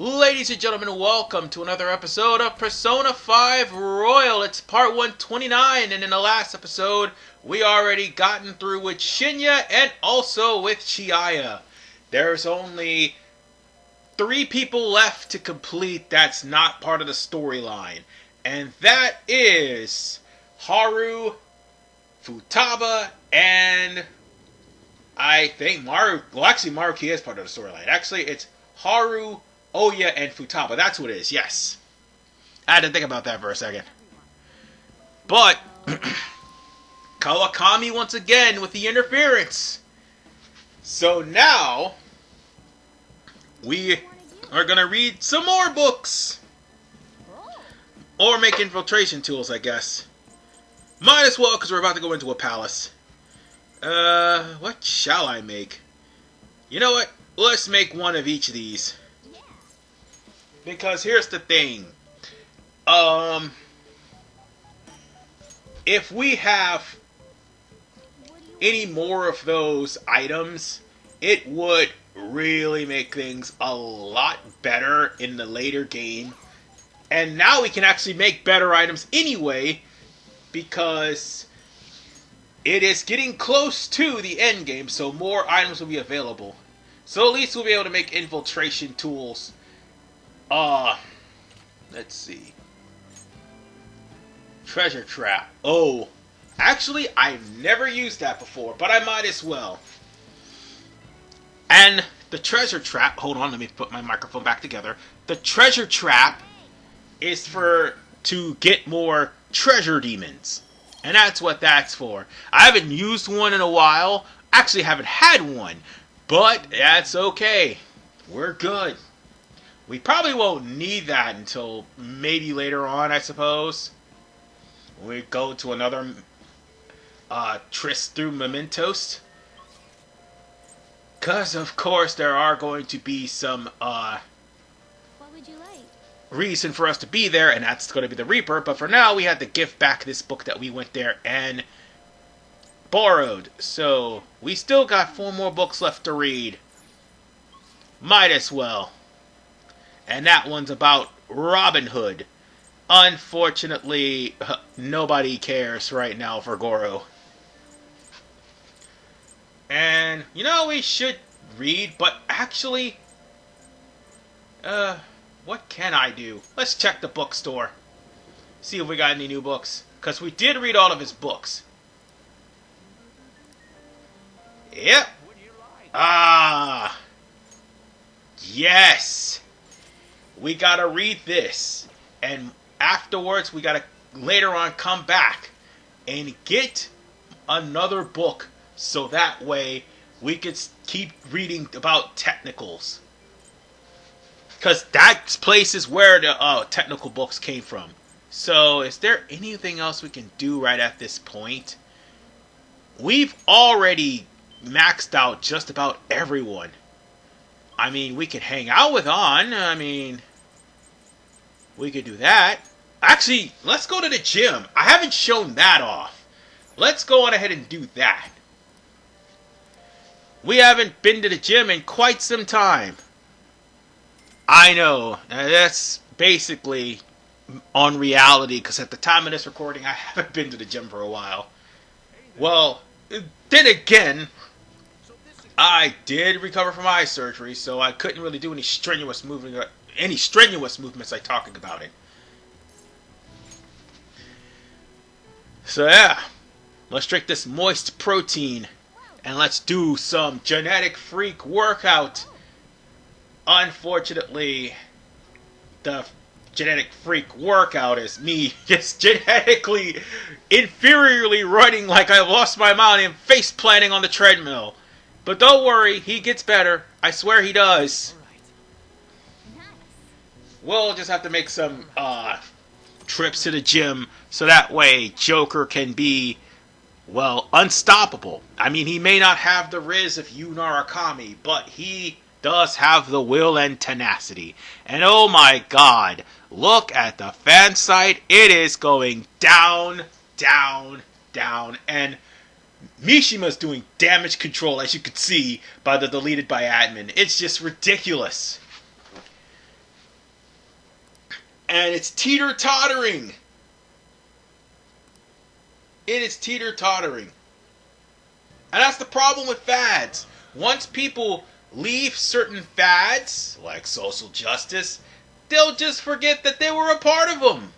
Ladies and gentlemen, welcome to another episode of Persona 5 Royal. It's part 129, and in the last episode, we already gotten through with Shinya and also with Chiaya. There's only 3 people left to complete that's not part of the storyline, and that is Haru, Futaba, and I think Maru. Well, actually, Maruki is part of the storyline. Actually, it's Haru, Oya, and Futaba. That's what it is, yes. I had to think about that for a second. But Kawakami once again with the interference. So now we are going to read some more books. Or make infiltration tools, I guess. Might as well, because we're about to go into a palace. What shall I make? You know what? Let's make one of each of these. Because here's the thing. If we have any more of those items, it would really make things a lot better in the later game. And now we can actually make better items anyway, because it is getting close to the end game, so more items will be available. So at least we'll be able to make infiltration tools. Let's see. Treasure trap. Oh, actually, I've never used that before, but I might as well. And the treasure trap, hold on, let me put my microphone back together. The treasure trap is to get more treasure demons. And that's what that's for. I haven't used one in a while. Actually, haven't had one. But that's okay. We're good. We probably won't need that until maybe later on, I suppose. We go to another tryst through mementos. Because, of course, there are going to be some What would you like? reason for us to be there, and that's going to be the Reaper. But for now, we had to give back this book that we went there and borrowed. So, we still got 4 more books left to read. Might as well. And that one's about Robin Hood. Unfortunately, nobody cares right now for Goro. And, you know, we should read, but actually, what can I do? Let's check the bookstore. See if we got any new books. Because we did read all of his books. Yep. Ah. Yes. We gotta read this. And afterwards, we gotta later on come back and get another book. So that way, we could keep reading about technicals. Because that place is where the technical books came from. So, is there anything else we can do right at this point? We've already maxed out just about everyone. I mean, we could hang out with An. I mean, we could do that. Actually, let's go to the gym. I haven't shown that off. Let's go on ahead and do that. We haven't been to the gym in quite some time. I know. That's basically on reality, because at the time of this recording, I haven't been to the gym for a while. Well, then again, I did recover from eye surgery, so I couldn't really do any strenuous movements like talking about it. So yeah, let's drink this moist protein, and let's do some genetic freak workout. Unfortunately, the genetic freak workout is me just genetically inferiorly running like I lost my mind and face planting on the treadmill. But don't worry, he gets better. I swear he does. We'll just have to make some trips to the gym so that way Joker can be, well, unstoppable. I mean, he may not have the Riz of Yu Narukami, but he does have the will and tenacity. And oh my god, look at the fan site. It is going down, down, down. And Niijima's doing damage control, as you can see by the deleted by admin. It's just ridiculous. And it's teeter-tottering. It is teeter-tottering. And that's the problem with fads. Once people leave certain fads, like social justice, they'll just forget that they were a part of them.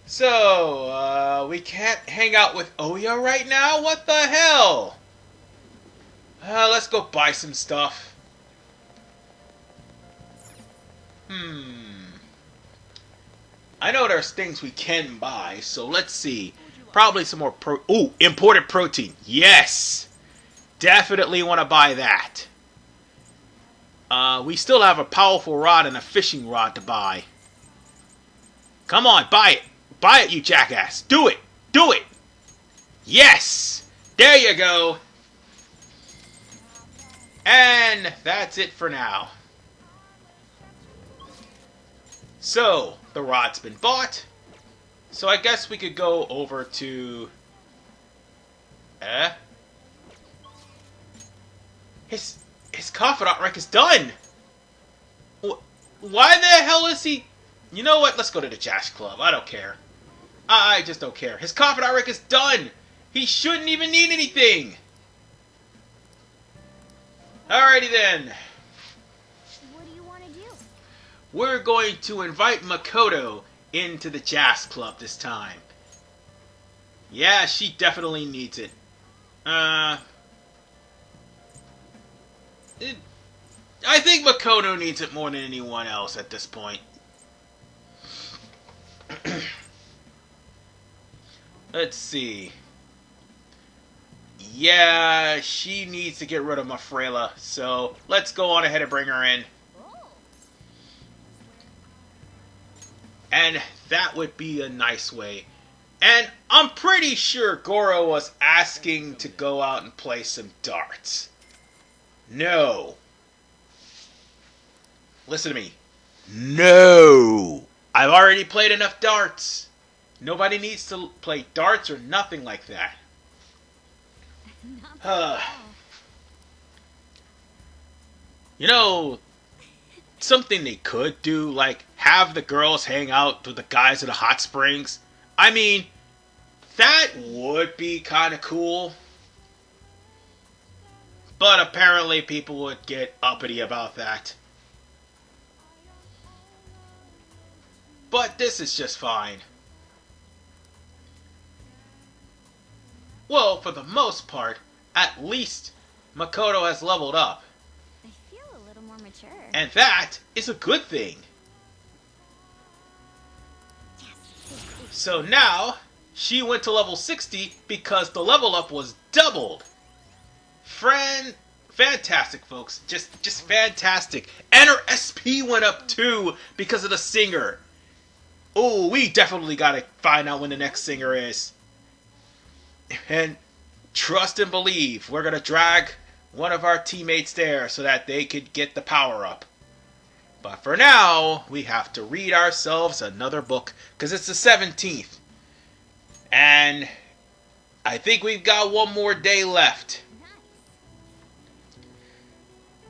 So, we can't hang out with Oya right now? What the hell? Let's go buy some stuff. I know there's things we can buy, so let's see. Probably some more imported protein. Yes! Definitely want to buy that. We still have a powerful rod and a fishing rod to buy. Come on, buy it. Buy it, you jackass. Do it. Do it. Yes! There you go. And that's it for now. So, the rod's been bought. So I guess we could go over to... His confidant rank is done! Why the hell is he... You know what? Let's go to the Jazz Club. I don't care. I just don't care. His confidant rank is done! He shouldn't even need anything! Alrighty then. What do you want to do? We're going to invite Makoto into the Jazz Club this time. Yeah, she definitely needs it. I think Makoto needs it more than anyone else at this point. Let's see. Yeah, she needs to get rid of Mafrela, so let's go on ahead and bring her in. And that would be a nice way. And I'm pretty sure Goro was asking to go out and play some darts. No. Listen to me. No. I've already played enough darts. Nobody needs to play darts or nothing like that. You know, something they could do, like have the girls hang out with the guys at the hot springs. I mean, that would be kind of cool. But apparently people would get uppity about that. But this is just fine. Well, for the most part, at least Makoto has leveled up. I feel a little more mature. And that is a good thing. So now, she went to level 60 because the level up was doubled. Fantastic, folks. Just fantastic. And her SP went up too because of the singer. Oh, we definitely gotta find out when the next singer is. And trust and believe, we're gonna drag one of our teammates there so that they could get the power up. But for now, we have to read ourselves another book because it's the 17th. And I think we've got one more day left.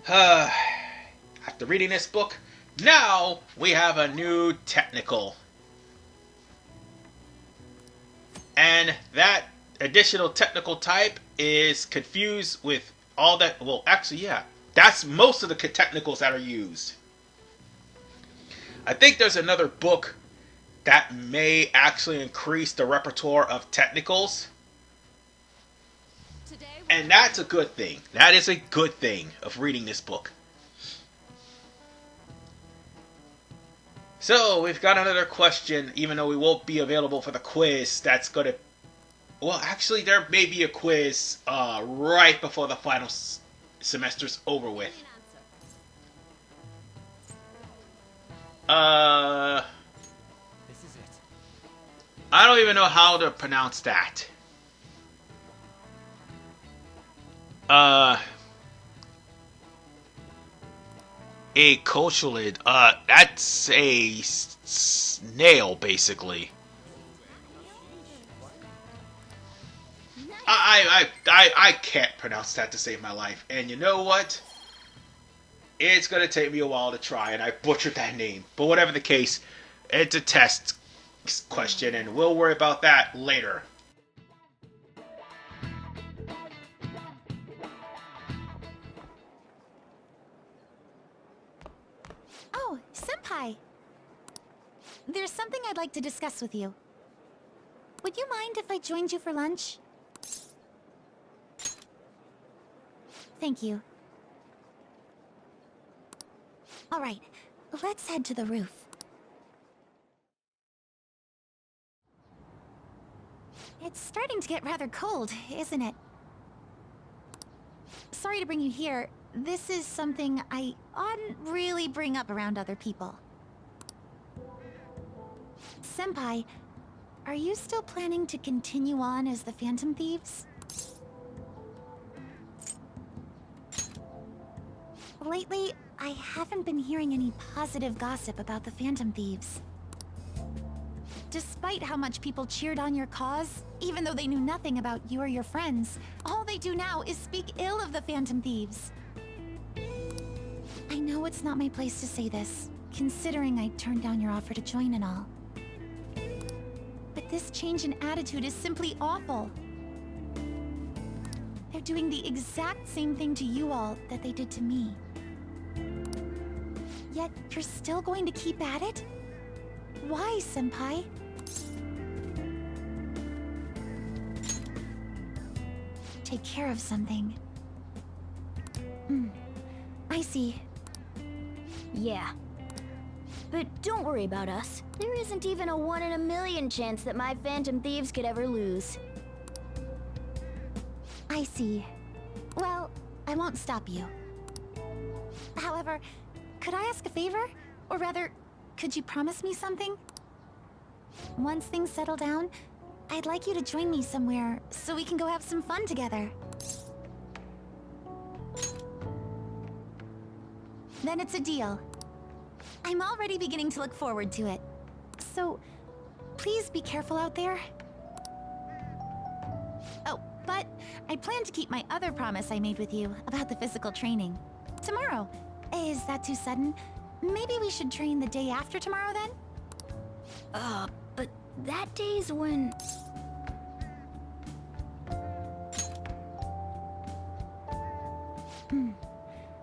After reading this book, now we have a new technical. And that additional technical type is confused with all that. Well, actually, yeah. That's most of the technicals that are used. I think there's another book that may actually increase the repertoire of technicals. And that's a good thing. That is a good thing of reading this book. So, we've got another question, even though we won't be available for the quiz. That's going to... Well, actually, there may be a quiz right before the final semester's over with. This is it. I don't even know how to pronounce that. A cocholid. That's a snail, basically. I can't pronounce that to save my life. And you know what? It's going to take me a while to try, and I butchered that name. But whatever the case, it's a test question, and we'll worry about that later. Oh, Senpai. There's something I'd like to discuss with you. Would you mind if I joined you for lunch? Thank you. All right, let's head to the roof. It's starting to get rather cold, isn't it? Sorry to bring you here. This is something I oughtn't really bring up around other people. Senpai, are you still planning to continue on as the Phantom Thieves? Lately, I haven't been hearing any positive gossip about the Phantom Thieves. Despite how much people cheered on your cause, even though they knew nothing about you or your friends, all they do now is speak ill of the Phantom Thieves. I know it's not my place to say this, considering I turned down your offer to join and all. But this change in attitude is simply awful. They're doing the exact same thing to you all that they did to me. Yet you're still going to keep at it? Why, Senpai? Take care of something. I see. Yeah. But don't worry about us. There isn't even a 1 in a million chance that my Phantom Thieves could ever lose. I see. Well, I won't stop you. However, could I ask a favor? Or rather, could you promise me something? Once things settle down, I'd like you to join me somewhere so we can go have some fun together. Then it's a deal. I'm already beginning to look forward to it. So, please be careful out there. Oh, but I plan to keep my other promise I made with you about the physical training. Tomorrow. Is that too sudden? Maybe we should train the day after tomorrow then? But that day's when...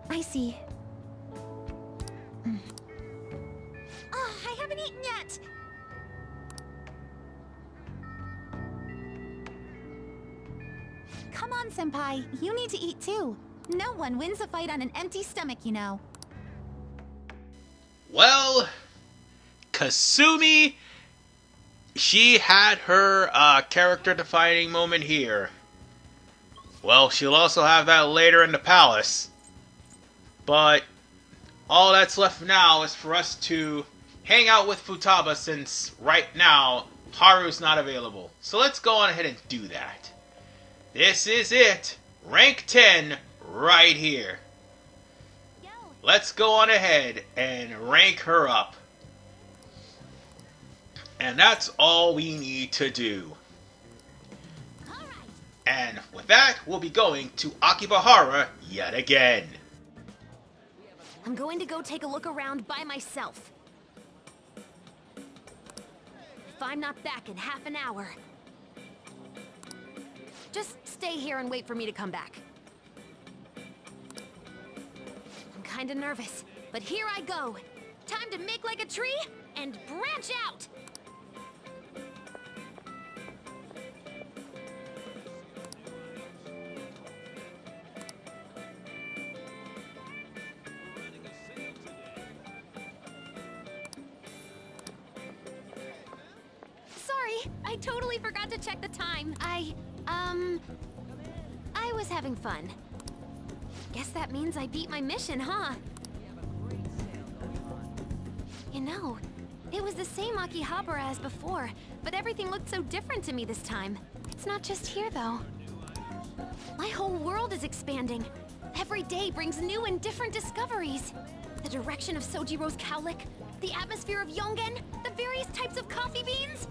I see. Oh, I haven't eaten yet! Come on, Senpai. You need to eat too. No one wins a fight on an empty stomach, you know. Well, Kasumi, she had her character-defining moment here. Well, she'll also have that later in the palace. But all that's left now is for us to hang out with Futaba, since right now Haru's not available. So let's go on ahead and do that. This is it. Rank 10 right here. Let's go on ahead and rank her up. And that's all we need to do. And with that, we'll be going to Akibahara yet again. I'm going to go take a look around by myself. If I'm not back in half an hour... Just stay here and wait for me to come back. I'm kinda nervous, but here I go. Time to make like a tree and branch out! Sorry, I totally forgot to check the time. I was having fun. Guess that means I beat my mission, huh? You know, it was the same Akihabara as before, but everything looked so different to me this time. It's not just here, though. My whole world is expanding. Every day brings new and different discoveries. The direction of Sojiro's cowlick, the atmosphere of Yongen, the various types of coffee beans.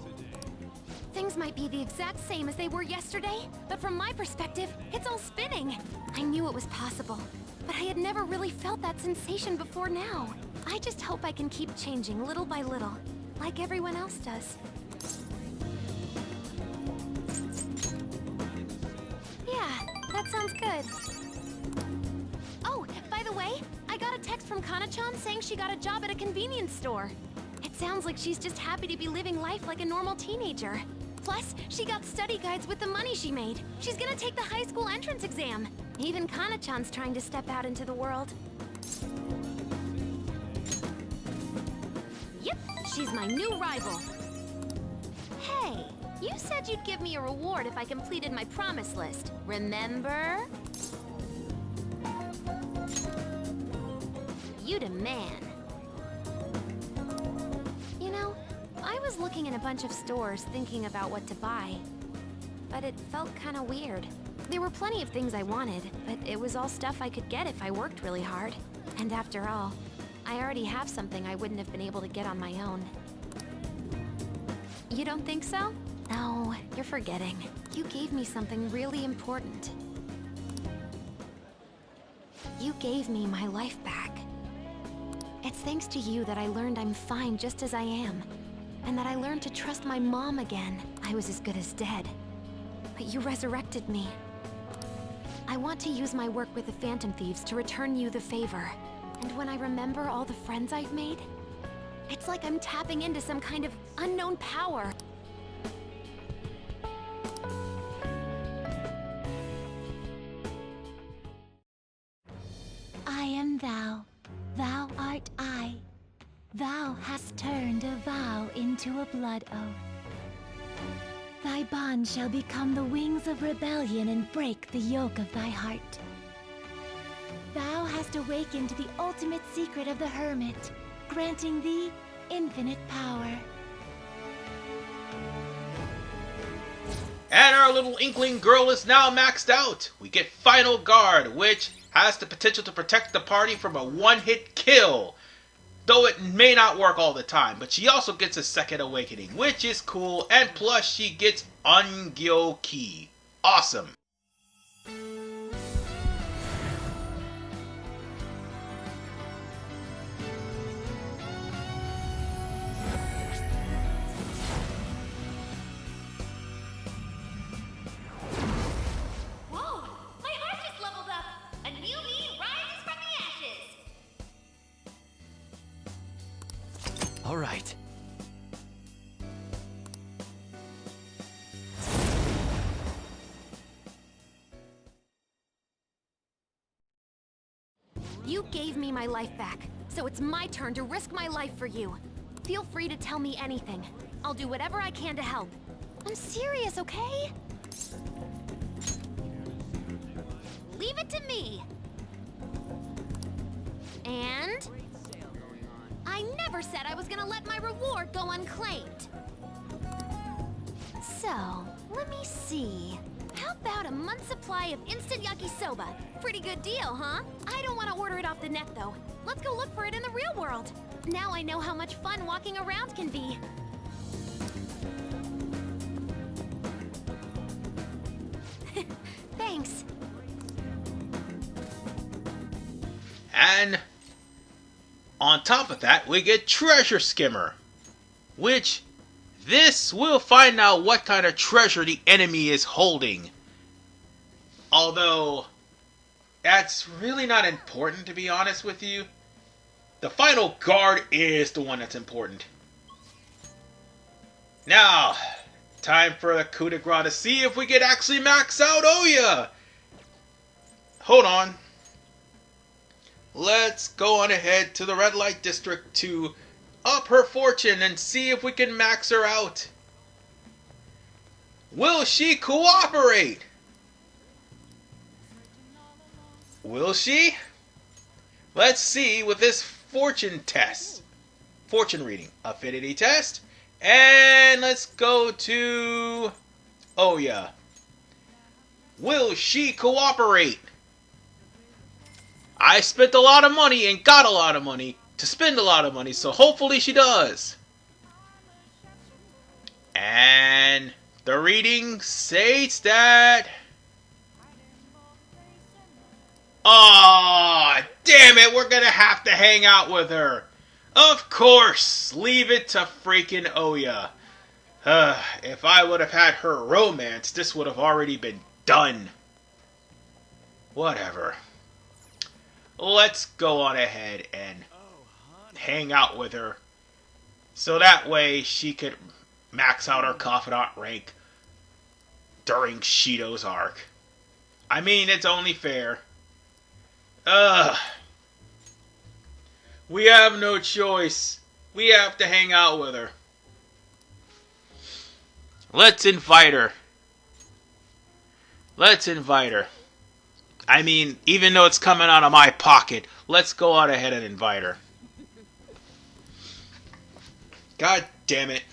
Things might be the exact same as they were yesterday, but from my perspective, it's all spinning. I knew it was possible. but I had never really felt that sensation before now. I just hope I can keep changing little by little, like everyone else does. Yeah, that sounds good. Oh, by the way, I got a text from Kana-chan saying she got a job at a convenience store. It sounds like she's just happy to be living life like a normal teenager. Plus, she got study guides with the money she made. She's gonna take the high school entrance exam. Even Kana-chan's trying to step out into the world. Yep, she's my new rival. Hey, you said you'd give me a reward if I completed my promise list, remember? You the man. You know, I was looking in a bunch of stores thinking about what to buy, but it felt kind of weird. There were plenty of things I wanted, but it was all stuff I could get if I worked really hard. And after all, I already have something I wouldn't have been able to get on my own. You don't think so? No, you're forgetting. You gave me something really important. You gave me my life back. It's thanks to you that I learned I'm fine just as I am, and that I learned to trust my mom again. I was as good as dead, but you resurrected me. I want to use my work with the Phantom Thieves to return you the favor. And when I remember all the friends I've made, it's like I'm tapping into some kind of unknown power. I am thou, thou art I. Thou hast turned a vow into a blood oath. Thy bond shall become the wings of rebellion and break the yoke of thy heart. Thou hast awakened the ultimate secret of the Hermit, granting thee infinite power. And our little Inkling girl is now maxed out. We get Final Guard, which has the potential to protect the party from a one-hit kill. Though it may not work all the time, but she also gets a second awakening, which is cool, and plus she gets Ungyo Ki. Awesome. Whoa! My heart just leveled up! A new me rises from the ashes! All right. You gave me my life back, so it's my turn to risk my life for you. Feel free to tell me anything. I'll do whatever I can to help. I'm serious, okay? Leave it to me. And I never said I was gonna let my reward go unclaimed. So, let me see. How about a month's supply of instant yakisoba? Pretty good deal, huh? I don't want to order it off the net, though. Let's go look for it in the real world. Now I know how much fun walking around can be. Thanks. And on top of that, we get Treasure Skimmer, which this will find out what kind of treasure the enemy is holding. Although, that's really not important, to be honest with you. The Final Guard is the one that's important. Now, time for the coup de grace to see if we can actually max out Oya. Hold on. Let's go on ahead to the Red Light District to up her fortune and see if we can max her out. Will she cooperate? Will she? Let's see with this fortune test. Fortune reading. Affinity test. And let's go to Oya. Will she cooperate? I spent a lot of money and got a lot of money to spend a lot of money, so hopefully she does. And the reading states that Aw, damn it, we're gonna have to hang out with her. Of course, leave it to freaking Oya. If I would have had her romance, this would have already been done. Whatever. Let's go on ahead and hang out with her. So that way she could max out her Confidant rank during Shido's arc. I mean, it's only fair. We have no choice. We have to hang out with her. Let's invite her. Let's invite her. I mean, even though it's coming out of my pocket, let's go on ahead and invite her. God damn it.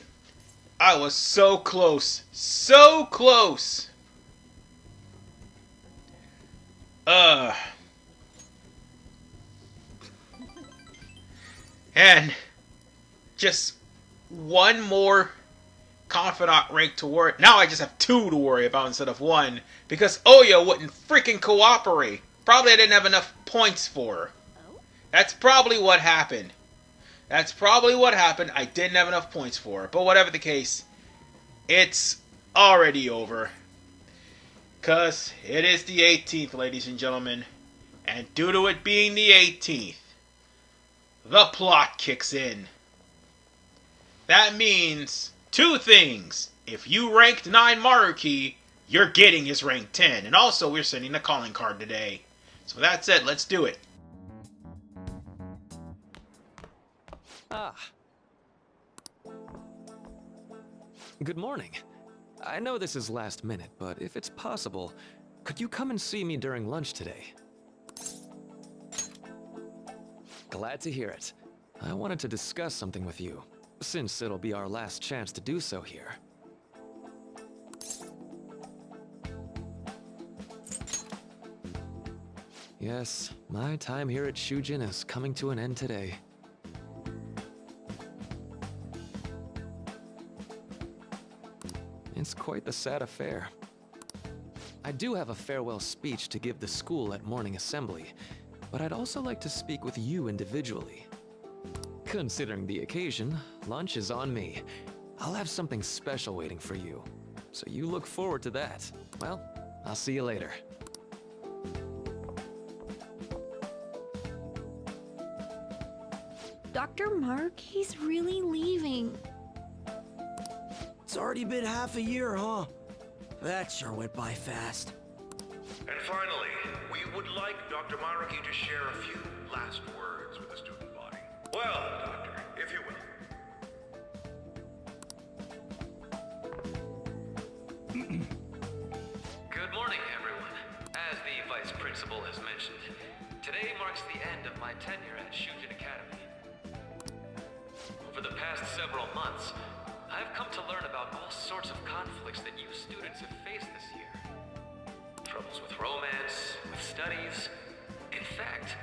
I was so close. So close. And just one more Confidant rank to worry. Now I just have 2 to worry about instead of 1. Because Oya wouldn't freaking cooperate. Probably I didn't have enough points for her. That's probably what happened. That's probably what happened. I didn't have enough points for her. But whatever the case, it's already over. Because it is the 18th, ladies and gentlemen. And due to it being the 18th, the plot kicks in. That means 2 things. If you ranked 9 Maruki, you're getting his rank 10. And also, we're sending a calling card today. So that's it. Let's do it. Ah. Good morning. I know this is last minute, but if it's possible, could you come and see me during lunch today? Glad to hear it. I wanted to discuss something with you, since it'll be our last chance to do so here. Yes, my time here at Shujin is coming to an end today. It's quite the sad affair. I do have a farewell speech to give the school at morning assembly, but I'd also like to speak with you individually. Considering the occasion, lunch is on me. I'll have something special waiting for you, so you look forward to that. Well, I'll see you later. Dr. Maruki's really leaving. It's already been half a year, huh? That sure went by fast. And finally, we would like Dr. Maruki to share a few last words with the student body. Well, Doctor, if you will. Good morning, everyone. As the Vice Principal has mentioned, today marks the end of my tenure at Shujin Academy. Over the past several months, I've come to learn about all sorts of conflicts that you students have faced this year. Troubles with romance, with studies. In fact,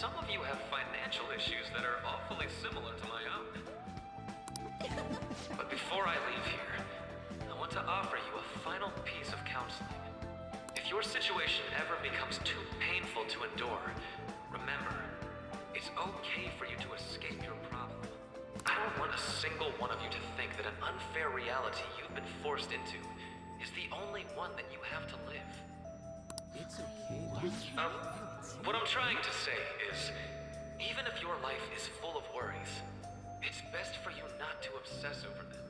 some of you have financial issues that are awfully similar to my own. But before I leave here, I want to offer you a final piece of counseling. If your situation ever becomes too painful to endure, remember, it's okay for you to escape your problem. I don't want a single one of you to think that an unfair reality you've been forced into is the only one that you have to live. It's okay. What I'm trying to say is, even if your life is full of worries, it's best for you not to obsess over them.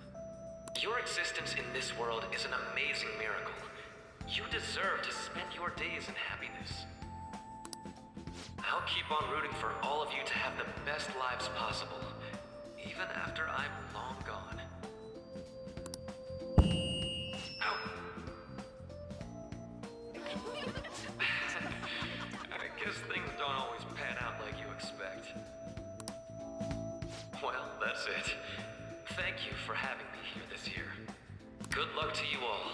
Your existence in this world is an amazing miracle. You deserve to spend your days in happiness. I'll keep on rooting for all of you to have the best lives possible, even after I'm long gone. Ow. I guess things don't always pan out like you expect. Well, that's it. Thank you for having me here this year. Good luck to you all.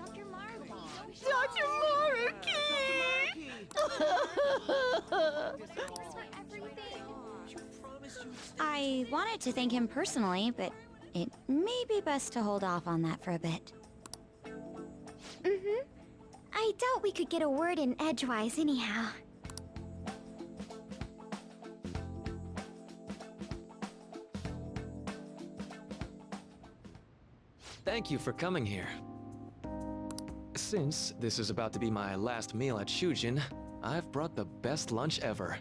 Dr. Maruki! Dr. I wanted to thank him personally, but it may be best to hold off on that for a bit. I doubt we could get a word in edgewise anyhow. Thank you for coming here. Since this is about to be my last meal at Shujin, I've brought the best lunch ever.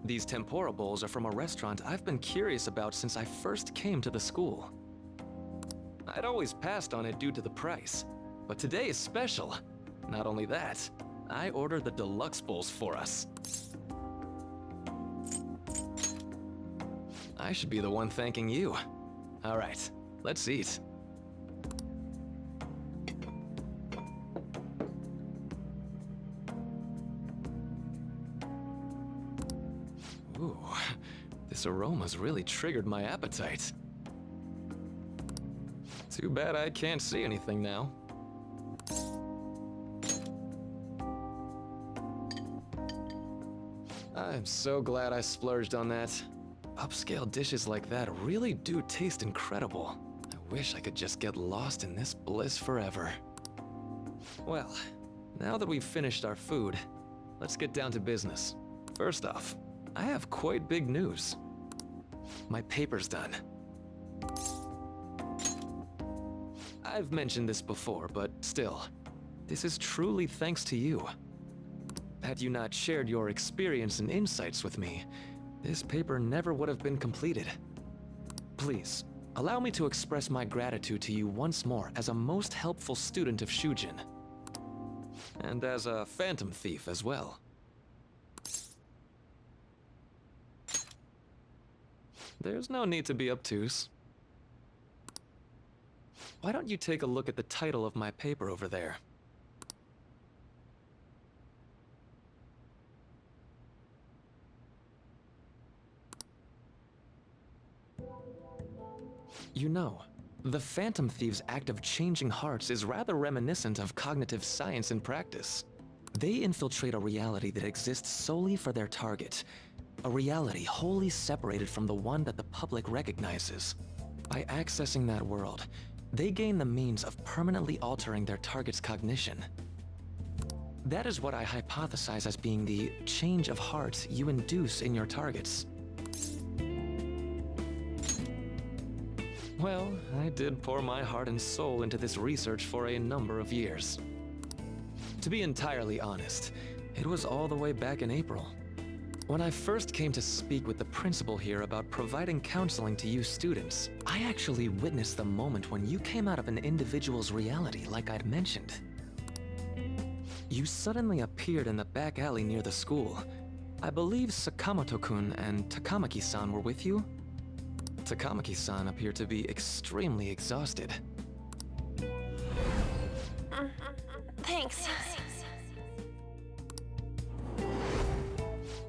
These tempura bowls are from a restaurant I've been curious about since I first came to the school. I'd always passed on it due to the price, but today is special. Not only that, I ordered the deluxe bowls for us. I should be the one thanking you. All right, let's eat. Ooh, this aroma's really triggered my appetite. Too bad I can't see anything now. I'm so glad I splurged on that. Upscale dishes like that really do taste incredible. I wish I could just get lost in this bliss forever. Well, now that we've finished our food, let's get down to business. First off, I have quite big news. My paper's done. I've mentioned this before, but still, this is truly thanks to you. Had you not shared your experience and insights with me, this paper never would have been completed. Please, allow me to express my gratitude to you once more as a most helpful student of Shujin. And as a phantom thief as well. There's no need to be obtuse. Why don't you take a look at the title of my paper over there? You know, the Phantom Thieves' act of changing hearts is rather reminiscent of cognitive science in practice. They infiltrate a reality that exists solely for their target, a reality wholly separated from the one that the public recognizes. By accessing that world, they gain the means of permanently altering their target's cognition. That is what I hypothesize as being the change of heart you induce in your targets. Well, I did pour my heart and soul into this research for a number of years. To be entirely honest, it was all the way back in April. When I first came to speak with the principal here about providing counseling to you students, I actually witnessed the moment when you came out of an individual's reality like I'd mentioned. You suddenly appeared in the back alley near the school. I believe Sakamoto-kun and Takamaki-san were with you? Takamaki-san appeared to be extremely exhausted. Thanks.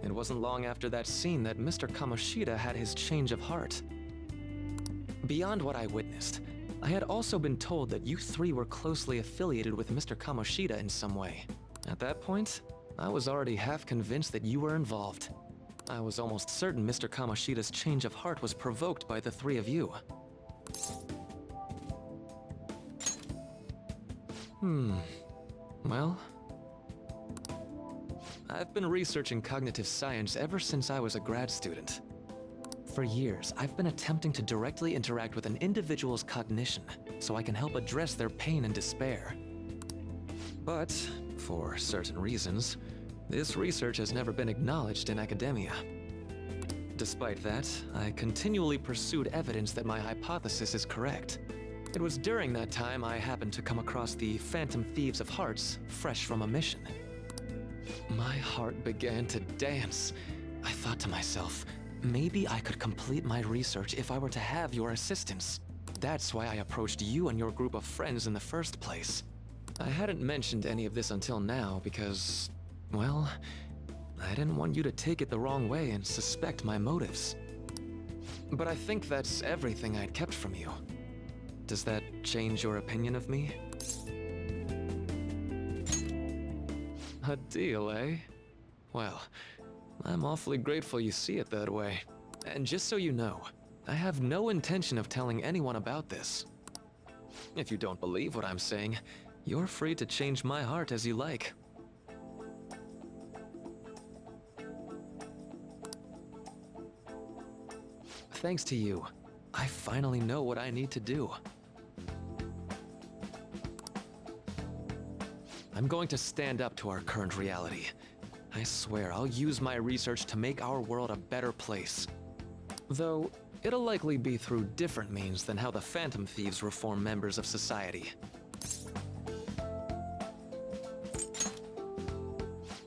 It wasn't long after that scene that Mr. Kamoshida had his change of heart. Beyond what I witnessed, I had also been told that you three were closely affiliated with Mr. Kamoshida in some way. At that point, I was already half convinced that you were involved. I was almost certain Mr. Kamoshida's change of heart was provoked by the three of you. Well, I've been researching cognitive science ever since I was a grad student. For years, I've been attempting to directly interact with an individual's cognition so I can help address their pain and despair. But, for certain reasons, this research has never been acknowledged in academia. Despite that, I continually pursued evidence that my hypothesis is correct. It was during that time I happened to come across the Phantom Thieves of Hearts, fresh from a mission. My heart began to dance. I thought to myself, maybe I could complete my research if I were to have your assistance. That's why I approached you and your group of friends in the first place. I hadn't mentioned any of this until now because, well, I didn't want you to take it the wrong way and suspect my motives. But I think that's everything I'd kept from you. Does that change your opinion of me? A deal, eh? Well, I'm awfully grateful you see it that way. And just so you know, I have no intention of telling anyone about this. If you don't believe what I'm saying, You're free to change my heart as you like. Thanks to you, I finally know what I need to do. I'm going to stand up to our current reality. I swear I'll use my research to make our world a better place. Though, it'll likely be through different means than how the Phantom Thieves reform members of society.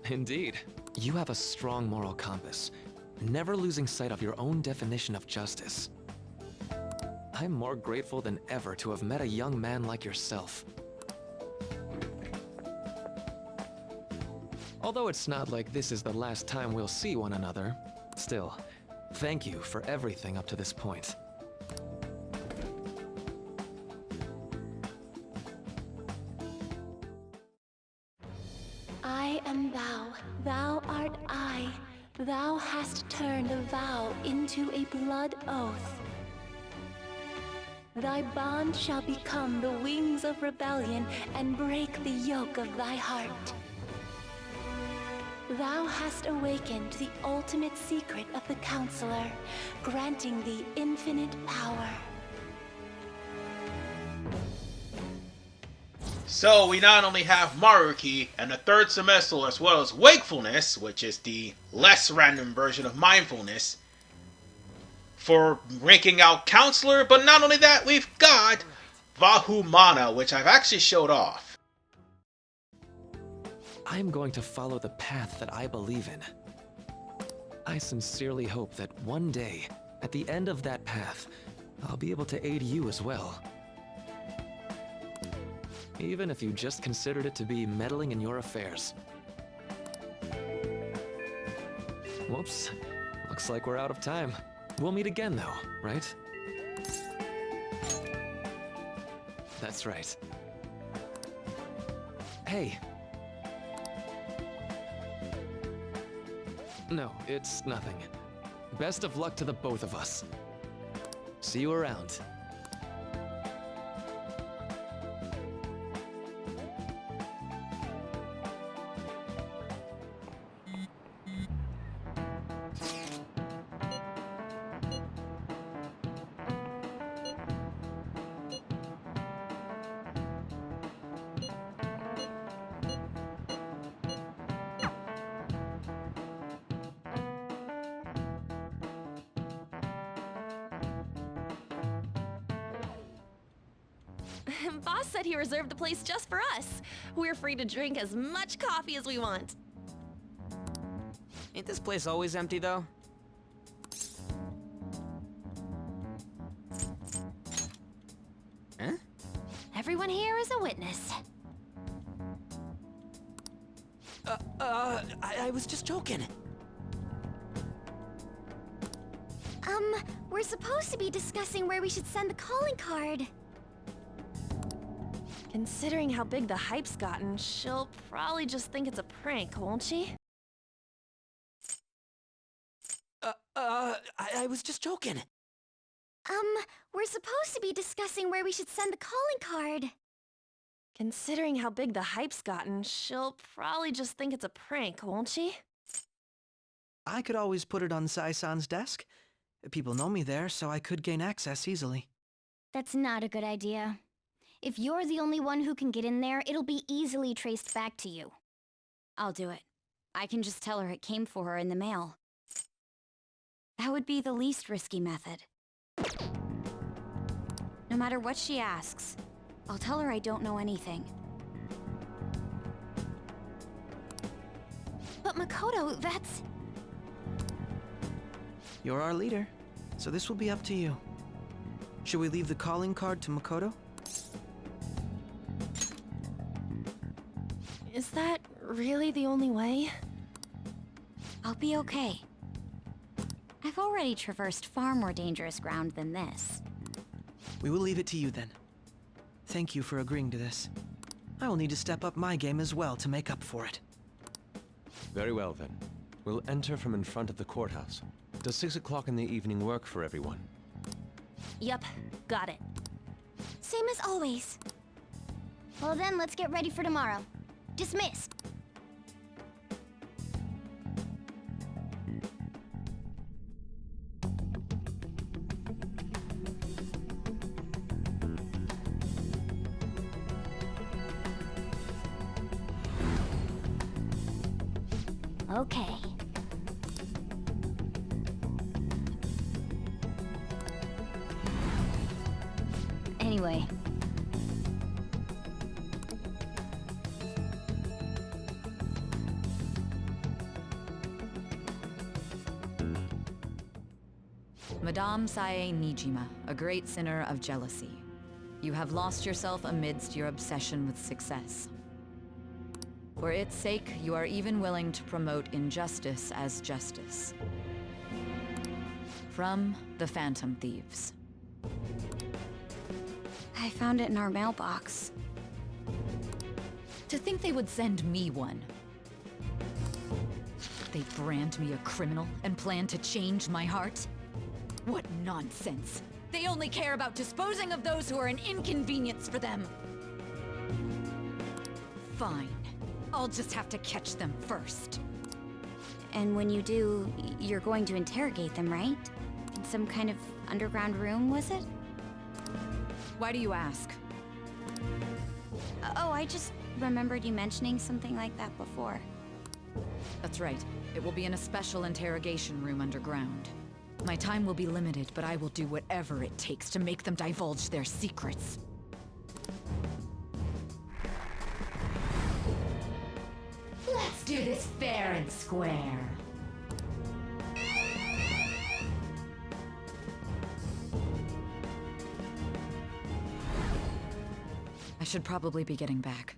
Indeed, you have a strong moral compass, never losing sight of your own definition of justice. I'm more grateful than ever to have met a young man like yourself. Although it's not like this is the last time we'll see one another, still, thank you for everything up to this point. I am thou, thou art I. Thou hast turned a vow into a blood oath. Thy bond shall become the wings of rebellion and break the yoke of thy heart. Thou hast awakened the ultimate secret of the Counselor, granting thee infinite power. So we not only have Maruki and the third semester as well as Wakefulness, which is the less random version of Mindfulness, for ranking out Counselor, but not only that, we've got Vahumana, which I've actually showed off. I'm going to follow the path that I believe in. I sincerely hope that one day, at the end of that path, I'll be able to aid you as well. Even if you just considered it to be meddling in your affairs. Whoops. Looks like we're out of time. We'll meet again though, right? That's right. Hey. No, it's nothing. Best of luck to the both of us. See you around. Boss said he reserved the place just for us. We're free to drink as much coffee as we want. Ain't this place always empty, though? Huh? Everyone here is a witness. I was just joking. We're supposed to be discussing where we should send the calling card. Considering how big the hype's gotten, she'll probably just think it's a prank, won't she? I was just joking. We're supposed to be discussing where we should send the calling card. Considering how big the hype's gotten, she'll probably just think it's a prank, won't she? I could always put it on Sai-san's desk. People know me there, so I could gain access easily. That's not a good idea. If you're the only one who can get in there, it'll be easily traced back to you. I'll do it. I can just tell her it came for her in the mail. That would be the least risky method. No matter what she asks, I'll tell her I don't know anything. But Makoto, that's... You're our leader, so this will be up to you. Should we leave the calling card to Makoto? Is that really the only way? I'll be okay. I've already traversed far more dangerous ground than this. We will leave it to you then. Thank you for agreeing to this. I will need to step up my game as well to make up for it. Very well then. We'll enter from in front of the courthouse. Does 6 o'clock in the evening work for everyone? Yep, got it. Same as always. Well then, let's get ready for tomorrow. Dismissed. Okay. Anyway. Madame Sae Niijima, a great sinner of jealousy. You have lost yourself amidst your obsession with success. For its sake, you are even willing to promote injustice as justice. From the Phantom Thieves. I found it in our mailbox. To think they would send me one. They brand me a criminal and plan to change my heart? What nonsense! They only care about disposing of those who are an inconvenience for them! Fine. I'll just have to catch them first. And when you do, you're going to interrogate them, right? In some kind of underground room, was it? Why do you ask? Oh, I just remembered you mentioning something like that before. That's right. It will be in a special interrogation room underground. My time will be limited, but I will do whatever it takes to make them divulge their secrets. Let's do this fair and square. I should probably be getting back.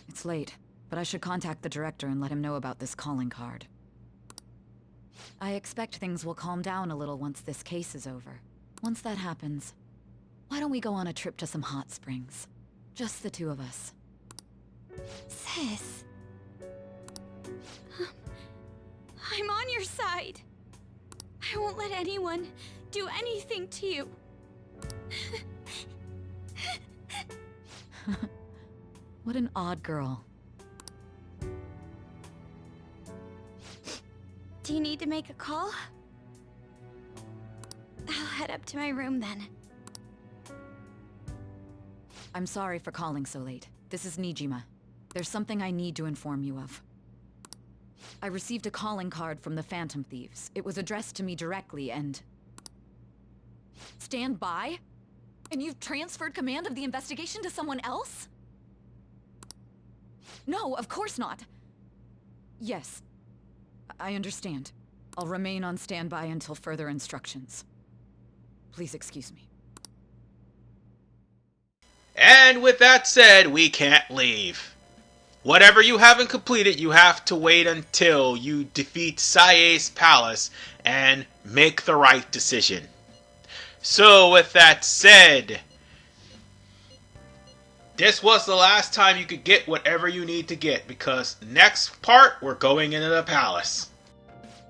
It's late, but I should contact the director and let him know about this calling card. I expect things will calm down a little once this case is over. Once that happens, why don't we go on a trip to some hot springs? Just the two of us. Sis. I'm on your side. I won't let anyone do anything to you. What an odd girl. Do you need to make a call? I'll head up to my room then. I'm sorry for calling so late. This is Niijima. There's something I need to inform you of. I received a calling card from the Phantom Thieves. It was addressed to me directly and... Stand by? And you've transferred command of the investigation to someone else? No, of course not. Yes. I understand. I'll remain on standby until further instructions. Please excuse me. And with that said, we can't leave. Whatever you haven't completed, you have to wait until you defeat Sae's palace and make the right decision. So with that said, this was the last time you could get whatever you need to get, because next part, we're going into the palace.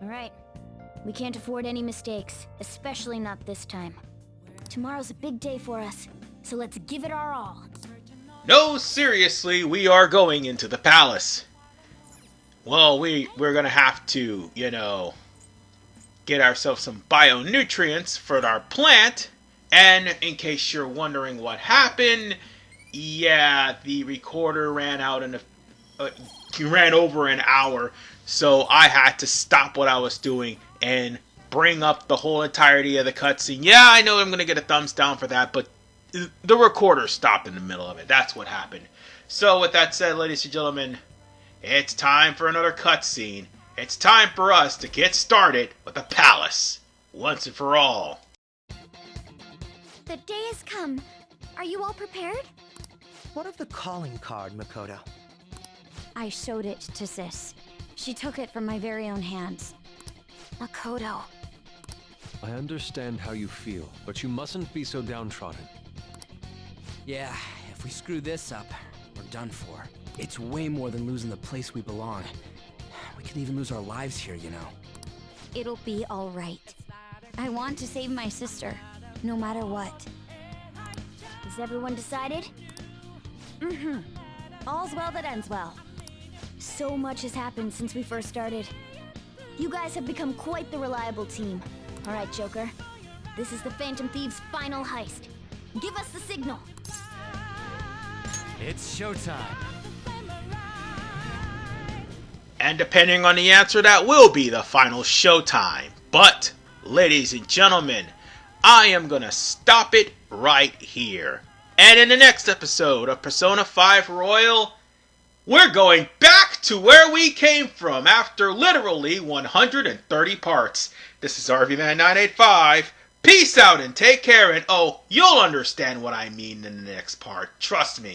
Alright. We can't afford any mistakes, especially not this time. Tomorrow's a big day for us, so let's give it our all. No, seriously, we are going into the palace. Well, we're gonna have to, get ourselves some bionutrients for our plant. And in case you're wondering what happened, yeah, the recorder ran over an hour, so I had to stop what I was doing and bring up the whole entirety of the cutscene. Yeah, I know I'm gonna get a thumbs down for that, but the recorder stopped in the middle of it. That's what happened. So with that said, ladies and gentlemen, it's time for another cutscene. It's time for us to get started with the palace once and for all. The day has come. Are you all prepared? What of the calling card, Makoto? I showed it to Sis. She took it from my very own hands. Makoto. I understand how you feel, but you mustn't be so downtrodden. Yeah, if we screw this up, we're done for. It's way more than losing the place we belong. We could even lose our lives here, you know. It'll be all right. I want to save my sister, no matter what. Is everyone decided? Mm-hmm. All's well that ends well. So much has happened since we first started. You guys have become quite the reliable team. Alright, Joker. This is the Phantom Thieves' final heist. Give us the signal. It's showtime. And depending on the answer, that will be the final showtime. But, ladies and gentlemen, I am gonna stop it right here. And in the next episode of Persona 5 Royal, we're going back to where we came from after literally 130 parts. This is RVMan985. Peace out and take care, and oh, you'll understand what I mean in the next part. Trust me.